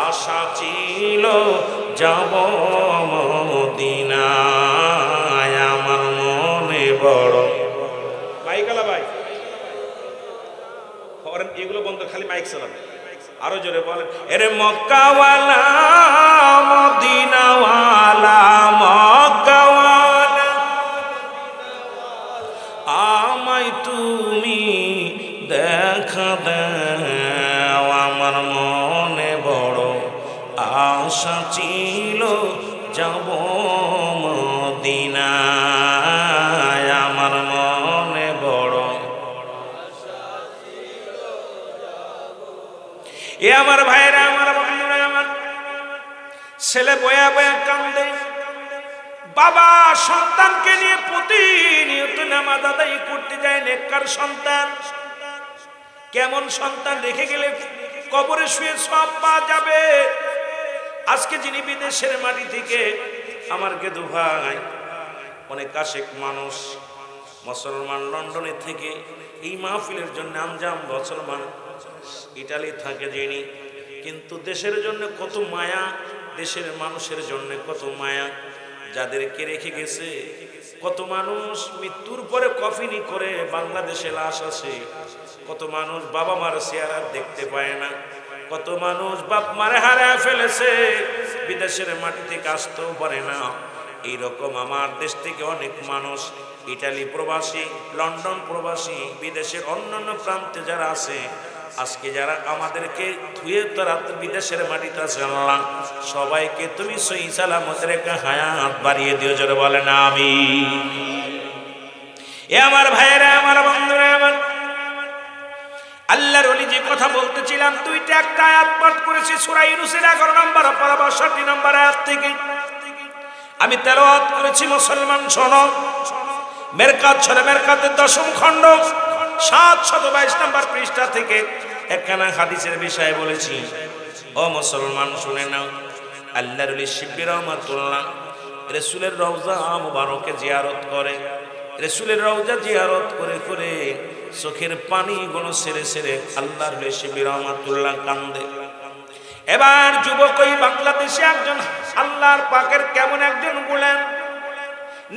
Speaker 1: আশা ছিল যাব মদিনায়, আমার মনে বড়। মাইকালা ভাই এগুলো বন্ধ, খালি মাইক চালাবে। আরো জোরে বলেন, এরে মক্কাওয়ালা মদিনাওয়ালা মক্কাওয়ালা আমায় তুমি দেখা দাও আমার মনে বড় আশা ছিল যাব মদিনায় আমার মনে বড় এ আমার ভাইরা আমার বন্ধুরা আমার ছেলে বয়া বয়া কান্দে বাবা সন্তানকে নিয়ে প্রতিনিয়ত নামাজ আদায় করতে যায় নেককার সন্তান কেমন সন্তান রেখে গেলে কবরে শুয়ে সব পাওয়া যাবে আজকে যিনি বিদেশের মাটি থেকে আমার গেদু ভাই অনেক আশেক মানুষ মুসলমান লন্ডনে থেকে এই মাহফিলের জন্য আমজাম মুসলমান ইটালি থাকে যিনি কিন্তু দেশের জন্য কত মায়া দেশের মানুষের জন্য কত মায়া যাদেরকে রেখে গেছে কত মানুষ মৃত্যুর পরে কফিনি করে বাংলাদেশে লাশ আসে কত মানুষ বাবা মার চেহারা দেখতে পায় না কত মানুষ বাপ মারে হারায় ফেলেছে বিদেশের মাটি থেকে আসতেও পারে না এইরকম আমার দেশ থেকে অনেক মানুষ ইটালি প্রবাসী লন্ডন প্রবাসী বিদেশের অন্যান্য প্রান্তে যারা আছে আজকে যারা আমাদেরকে ধুয়ে তারা বিদেশের মাটিতে আছে আল্লাহ সবাইকে তুমি সহি সালামতের একটা হায়াত বাড়িয়ে দিও জোরে বলেন আমিন এ আমার ভাইয়েরা আমার বন্ধুরা আমার আল্লাহর ওলি যে কথা বলতেছিলাম দুইটা একটা আয়াত পাঠ করেছি সূরা ইউনূসের 11 নম্বর পারা 62 নম্বর আয়াত থেকে আমি তেলাওয়াত করেছি মুসলমান শোনো মেরকাত সূরা মেরকাতের 10ম খণ্ড 722 নম্বর পৃষ্ঠা থেকে একখানা হাদিসের বিষয়ে বলেছি ও মুসলমান শুনে নাও আল্লাহর ওলি শিবলি রহমাতুল্লাহ রাসূলের রওজা মুবারকে জিয়ারত করে রাসূলের রওজা জিয়ারত করে করে চোখের পানিগুলো ছেড়ে ছেড়ে আল্লাহর ওলি শিবলি রহমাতুল্লাহ কান্দে এবার যুবক ওই বাংলাদেশে একজন আল্লাহর পাকের কেমন একজন বলেন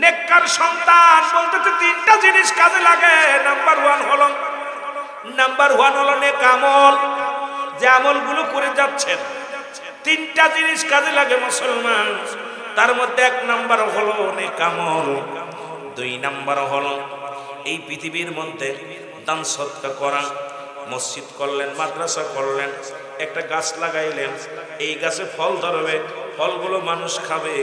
Speaker 1: নেককার সন্তান বলতে তিনটা জিনিস কাজে লাগে নাম্বার 1 হলো নেক আমল যে আমলগুলো করে যাচ্ছেন তিনটা জিনিস কাজে লাগে মুসলমান তার মধ্যে 1 নাম্বার হলো নেক আমল 2 নাম্বার হলো এই পৃথিবীর মধ্যে দান সদকা করা মসজিদ করলেন মাদ্রাসা করলেন একটা গাছ লাগাইলেন এই গাছে ফল ধরবে ফলগুলো মানুষ খাবে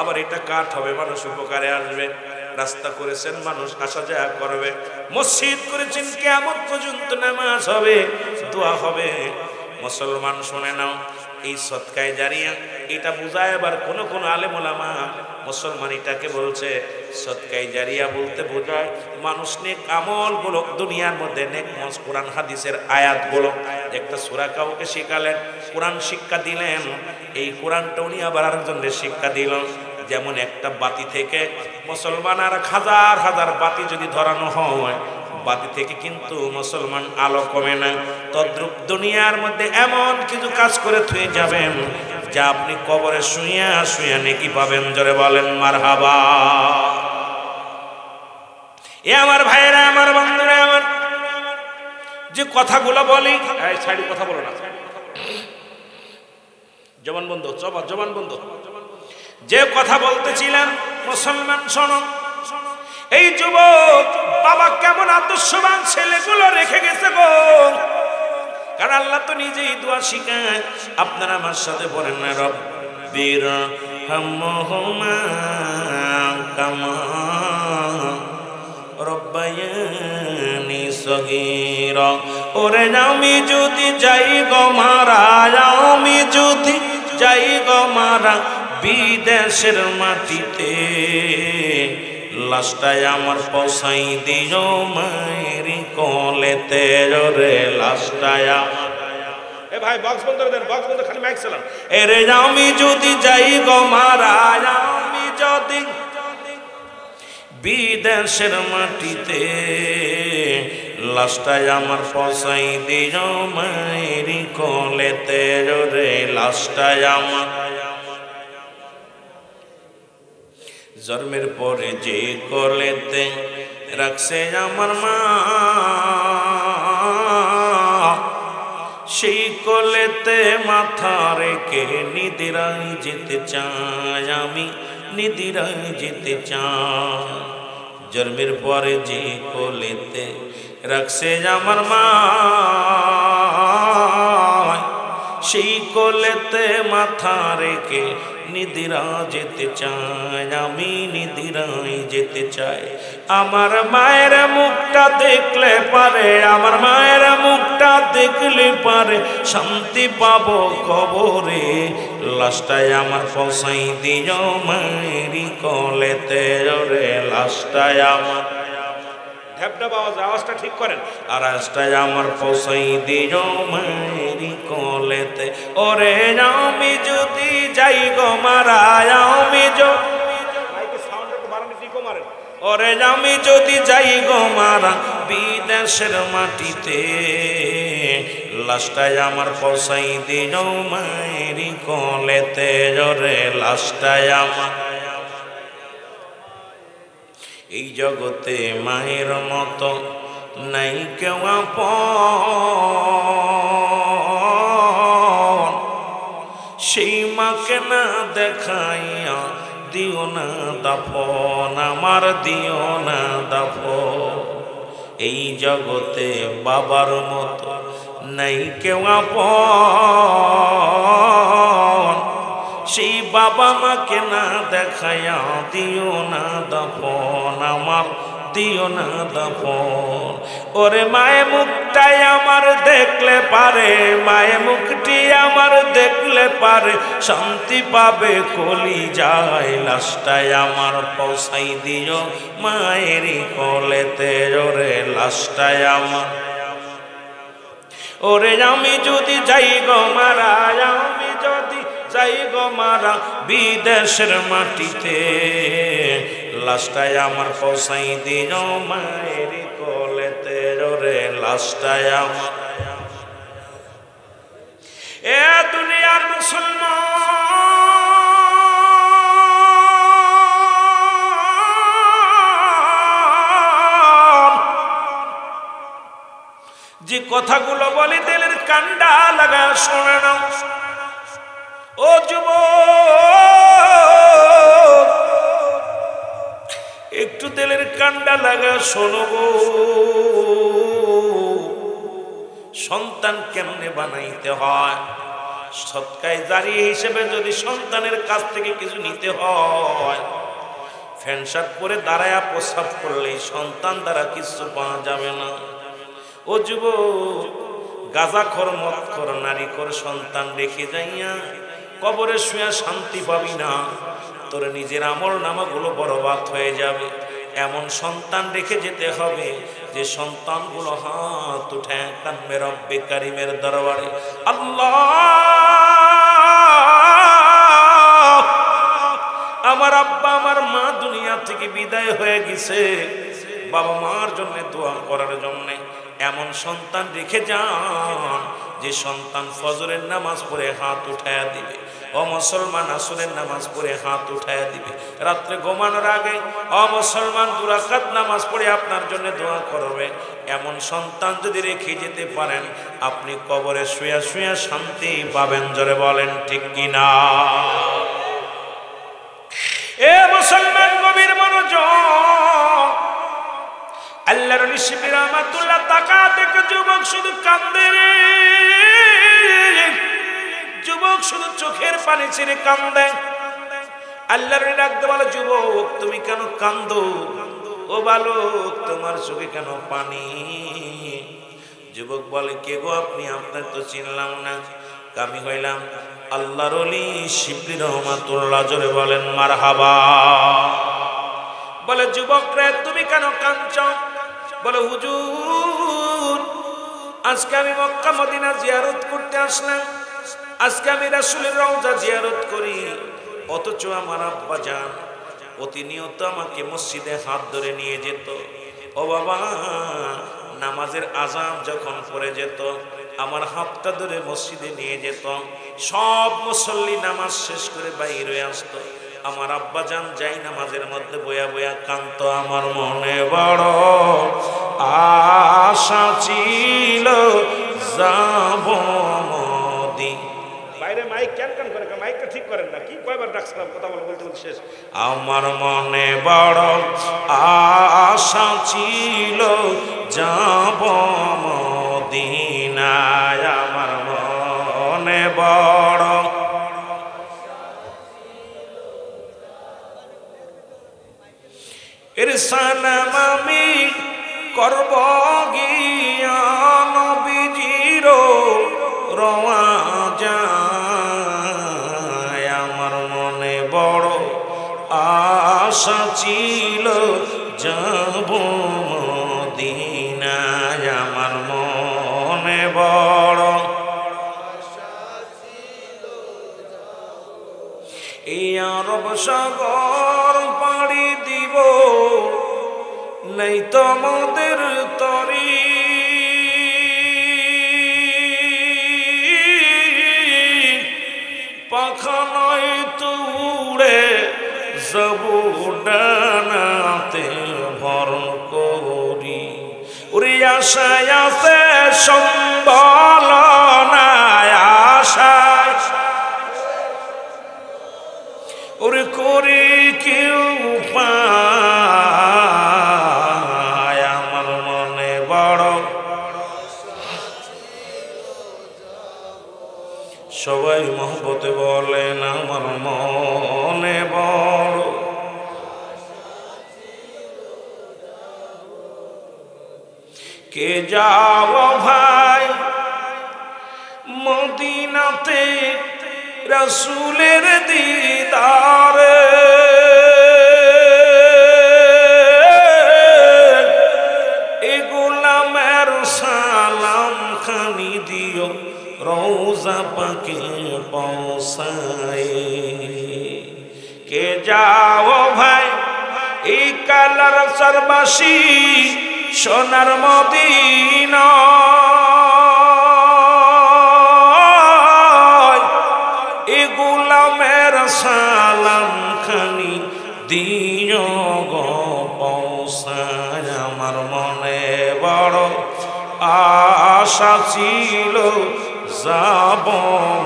Speaker 1: আবার এটা কাঠ হবে মানুষ উপকারে আসবে রাস্তা করেছেন মানুষ আসা যাওয়া করবে মসজিদ করেছেন কিয়ামত পর্যন্ত নামাজ হবে দোয়া হবে মুসলমান শুনে নাও এই সদকায়ে জারিয়া এটা বুঝায় আবার কোন আলেম ওলামা মুসলমান এটাকে বলছে সদকায়ে জারিয়া বলতে বোঝায় মানুষ নেক আমলগুলো দুনিয়ার মধ্যে নেক কোরআন হাদিসের আয়াতগুলো একটা সূরা কাউকে শিখালেন কোরআন শিক্ষা দিলেন এই কোরআনটা উনি আবার আরেকজনকে শিক্ষা দিল যেমন একটা বাতি থেকে মুসলমান আর হাজার হাজার বাতি যদি ধরানো হয় বাতি থেকে কিন্তু মুসলমান আলো কমে না তদ্রূপ দুনিয়ার মধ্যে এমন কিছু কাজ করে থুয়ে যাবেন যা আপনি কবরে শুইয়া শুইয়া নেকি পাবেন জোরে বলেন মারহাবা এ আমার ভাইরা আমার বন্ধুরা আমার যে কথাগুলো বলি এই ছাড়ি কথা বলো না জবান বন্ধ জবান বন্ধ যে কথা বলতেছিলাম মুসলমান শোনো এই যুবক বাবা কেমন আদর্শবান ছেলেগুলো রেখে গেছে গো কারণ আল্লাহ তো নিজেই দোয়া শিখায় আপনারা আমার সাথে বলেন না রব্বির হামহুমা কামা রব্বায়ানি সগীরা ওরে আমি যদি যাই গো মারা আমি যদি যাই গো মারা বিদেশের মাটিতে লাশটায় আমার পৌঁছাই দিও মায়ের কোলেতে রে লাশটায় এ ভাই বক্স বন্ধ করে দেন বক্স বন্ধ খালি মাইক চালান এরে আমি যদি যাই গো মারা আমি যদি বিদেশের মাটিতে লাশটায় আমার পৌঁছাই দিও মায়ের কোলেতে রে লাশটায় আমার জন্মের পরে যে কোলেতে রাখছে আমার মা সেই কোলেতে মাথা রেখে নিদিরায় যেতে চাই, আমি নিদিরায় যেতে চাই। জন্মের পরে যে কোলেতে রাখছে আমার মা, সেই কোলেতে মাথা রেখে নিদিরা যেতে চাই, আমি নিদিরায় যেতে চাই। আমার মায়ের মুখটা দেখলে পারে, আমার মায়ের মুখটা দেখলে পারে শান্তি পাবো কবরে। লাশটায় আমার পৌঁছাই দিও মায়েরই কোলেতে রে, লাশটায় আমার ঢ্যাপঢ্যাপ আওয়াজটা ঠিক করেন। আর রাস্তায় আমার পৌঁছাই দিও মায়েরই কোলেতে। ওরে আমি যদি যাই গো মারা, আমি ওরে আমি যদি যাই গো মারা বিদেশের মাটিতে, লাশটায় আমার পৌঁছাই দিও মায়েরই কোলেতে রে, লাশটায় আমার। এই জগতে মায়ের মতো নাই কেউ আপন, সেই মাকে না দেখাইয়া দিও না দাফন, আমার দিও না দাফন। এই জগতে বাবার মতো নাই কেউ আপন, সেই বাবা মাকে না দেখাইয়া দিও না দাফন, আমার দিও না দাফন। ওরে মায়ের মুখটাই আমার দেখলে পারে, মায়ের মুখটি আমার দেখলে পারে শান্তি পাবে কলি যায়। লাশটায় আমার পৌঁছাই দিও মায়েরই কোলেতে ওরে, লাশটায় আমার। ওরে আমি যদি যাই গো মারা, আমি যদি যাই গো মারা বিদেশের মাটিতে, লাশটায় আমার পৌঁছাই দিও মায়ের কোলেতে রে, লাশটায় আমার। এ দুনিয়ার মুসলমান, যে কথাগুলো বলে দিলের কান্ডা লাগা শোনে না। ও যুবক, একটু দিলের কান্ডা লাগা শোনো গো। সন্তান কেমনে বানাইতে হয়, সৎকায় জারিয়া হিসেবে যদি সন্তানের কাছ থেকে কিছু নিতে হয়, ফ্যান শার্ট পরে দাঁড়ায়া প্রস্রাব করলেই সন্তান দ্বারা কিছু পাওয়া যাবে না। ও যুবক, গাঁজাখোর মদখোর নারীখোর সন্তান রেখে যাইয়া কবরে শুয়া শান্তি পাবি না, তোর নিজের আমল নামাগুলো বরবাদ হয়ে যাবে। এমন সন্তান রেখে যেতে হবে যে সন্তানগুলো হাত উঠে কানবে রব্বে কারিমের দরবারে, আল্লাহ আমার আব্বা আমার মা দুনিয়া থেকে বিদায় হয়ে গেছে, বাবা মার জন্য দোয়া করার জন্য এমন সন্তান রেখে যান যে সন্তান ফজরের নামাজ পড়ে হাত উঠায়া দিবে, ও মুসলমান আসরের নামাজ পড়ে হাত উঠায়া দিবে, রাত্রে ঘুমানোর আগে ও মুসলমান 2 রাকাত নামাজ পড়ে আপনার জন্য দোয়া করবে। এমন সন্তান যদি রেখে যেতে পারেন, আপনি কবরে শুয়া শুয়া শান্তি পাবেন। জোরে বলেন ঠিক কিনা? এ মুসলমান গভীর মনোযোগ, আল্লাহর নবী শিবির রহমাতুল্লাহ তাকা দেখে যুবক শুধু কান্দে রে, যুবক শুধু চোখের পানি ছেড়ে কান্দে। আল্লাহর নবী ডাকতে বলে, যুবক তুমি কেন কান্দো? ও বালক তোমার চোখে কেন পানি? যুবক বলে, কে গো আপনি? আপনার তো চিনলাম না। আমি হইলাম আল্লাহর ওলি শিবলি রহমাতুল্লাহ। জোরে বলেন মারহাবা। বলে, যুবক রে তুমি কেন কাঁদছো? বলে, হুজুর আজকে আমি মক্কা মদিনা জিয়ারত করতে আসলাম, আজকে আমি রাসূলের রওজা জিয়ারত করি, অথচ আমার আব্বা জান প্রতিনিয়ত আমাকে মসজিদে হাত ধরে নিয়ে যেত। ও বাবা, নামাজের আজান যখন পড়ে যেত আমার হাতটা ধরে মসজিদে নিয়ে যেত। সব মুসল্লি নামাজ শেষ করে বাইরে আসতো, আমার আব্বা জান যাই নামাজের মধ্যে বয়া বয়া কাঁদতো। আমার মনে বড় আশা ছিল যাব মদি। বাইরে মাইক কেন কেন করে, মাইকটা ঠিক করেন না, কি কয়বার ডাকছিলাম কথা বলতে বলতে শেষ। আমার মনে বড় আশা ছিল যাব মদিনায়, আমার মনে বড় এর সালাম আমি করব গিয়া নবীজির রওয়াজায়, আমার মনে বড় আশা ছিল যাব মদিনায়, আমার মনে বড় এই আরব সাগর পাড়ি দিব নাই তোমাদের তরি, পাখা নয় তুড়ে যাব ডানাতে ভর করি, ওরে আশায় আছে সম্বল নাই আশায়, ওরে করি কেউ পায়, আমার মনে বড় সবাই মহব্বতে বলেন আমার মনে বড়, কে যাও ভাই মদিনাতে রাসূলের দিদারে, এ গোলামের সালাম খানি দিও রওজা পাকে পৌঁছায়, কে যাও ভাই এই কালার সরবাসী সোনার মদিনা, এ গোলামের সালাম খানি দিও গো পৌঁছায়, আমার মনে বড় আশা ছিল যাব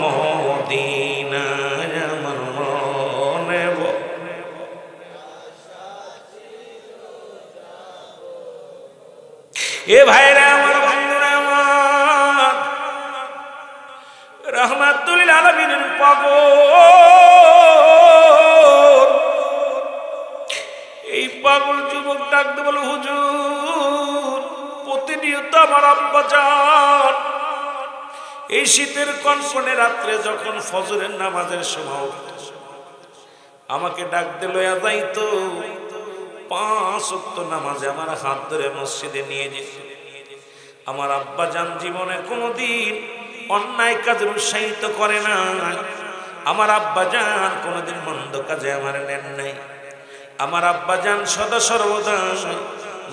Speaker 1: মদিনায়, আমার মনে বড় এ ভাইরা আমার বন্ধুরা আমার রহমাতুল আলামিনের পাগল, এই পাগল যুবক ডাকতে বলে হুজুর প্রতিনিয়ত আমার আব্বা যান এই শীতের কনকনে রাত্রে যখন ফজরের নামাজের সময় আমাকে ডাকতে লইয়া যাইতো, 5 ওয়াক্ত নামাজে আমার হাত ধরে মসজিদে নিয়ে যেত। আমার আব্বা জান জীবনে কোনোদিন অন্যায় কাজে উৎসাহিত করে না, আমার আব্বা জান কোনোদিন মন্দ কাজে আমার নেন নাই, আমার আব্বা জান সদা সর্বদা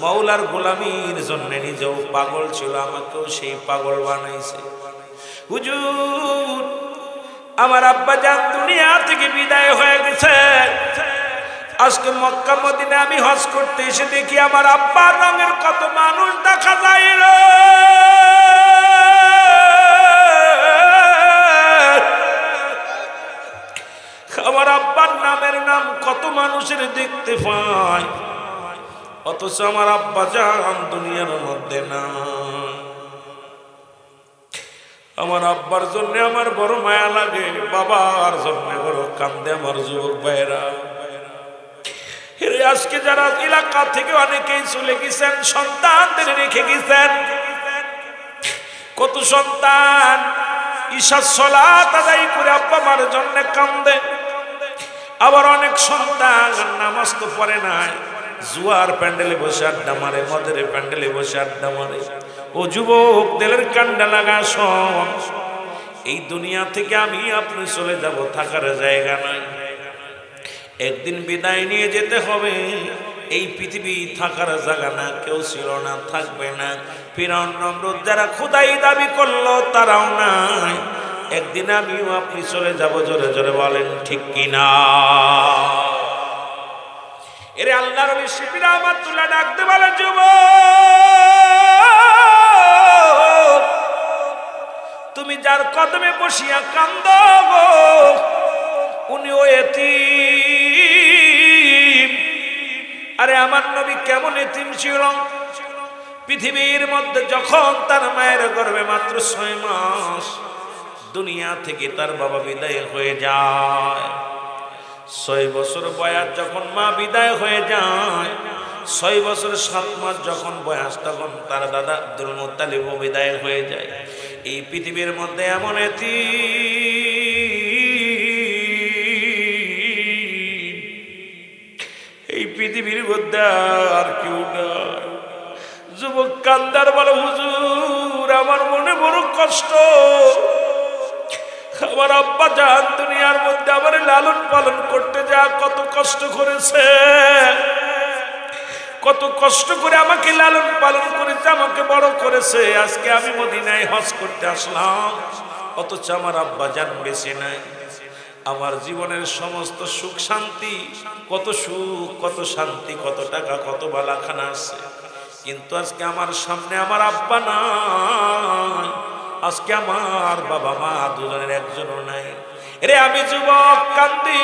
Speaker 1: মাওলার গোলামির জন্য নিজেও পাগল ছিল, আমাকেও সেই পাগল বানাইছে। হুজুর আমার আব্বা জান দুনিয়া থেকে বিদায় হয়ে গেছে, আজকে মক্কা মদিনা আমি হজ করতে এসে দেখি আমার আব্বার রঙের কত মানুষ দেখা যায় রে, আমার আব্বার নামের নাম কত মানুষের দেখতে পায়, অথচ আমার আব্বা জান দুনিয়ার মধ্যে না। আমার আব্বার জন্য আমার বড় মায়া লাগে, বাবার জন্য বড় কান্দে আমার যুবক ভাইরা। আজকে যারা এলাকা থেকে অনেকেই চলে গেছেন, সন্তানদের রেখে গেছেন, কত সন্তান ঈশার সালাত আদায় করে আব্বা মার জন্য কান্দে, আবার অনেক সন্তান নামাজ তো পড়ে নাই, জুয়ার প্যান্ডেলে বসে আড্ডা মারে, মদের প্যান্ডেলে বসে আড্ডা মারে। ও যুবক দিলের কান্ডা লাগা শোন, এই দুনিয়া থেকে আমি আপনি চলে যাব, থাকার জায়গা নাই, একদিন বিদায় নিয়ে যেতে হবে। এই পৃথিবী থাকার জায়গা না, কেউ ছিল না, থাকবে না। ফিরআউন নমরুদ যারা খোদাই দাবি করলো তারাও নাই, একদিন আমিও আপনি চলে যাব, জোরে জোরে বলেন ঠিক কিনা। এরে আল্লাহর ওলি শিবির রহমাতুল্লাহ ডাকতে বলে যুবক তুমি যার কদমে বসিয়া কান্দ গো, উনিও এতিম। আরে আমার নবী কেমন এতিম ছিল? পৃথিবীর মধ্যে যখন তার মায়ের গর্ভে মাত্র 6 মাস, দুনিয়া থেকে তার বাবা বিদায় হয়ে যায়। 6 বছর বয়স যখন মা বিদায় হয়ে যায়, 6 বছর 7 মাস যখন বয়স, তখন তার দাদা আব্দুল মুত্তালিব বিদায় হয়ে যায়। এই পৃথিবীর মধ্যে এমন এতিম, এই পৃথিবীর মধ্যে আর কেউ নাই। যুবক কান্দার বলে, হুজুর আমার মনে বড় কষ্ট, আমার আব্বা জান দুনিয়ার মধ্যে আমার লালন পালন করতে যা কত কষ্ট করেছে, কত কষ্ট করে আমাকে লালন পালন করেছে, আমাকে বড় করেছে। আজকে আমি মদিনায় হজ করতে আসলাম, অথচ আমার আব্বা জান বেঁচে নাই। আমার জীবনের সমস্ত সুখ শান্তি, কত সুখ কত শান্তি, কত টাকা কত বালাখানা আছে, কিন্তু আজকে আমার সামনে আমার আব্বা নাই, আজকে আমার বাবা মা দুজনের একজনও নাই। রে আমি যুবক কান্দি।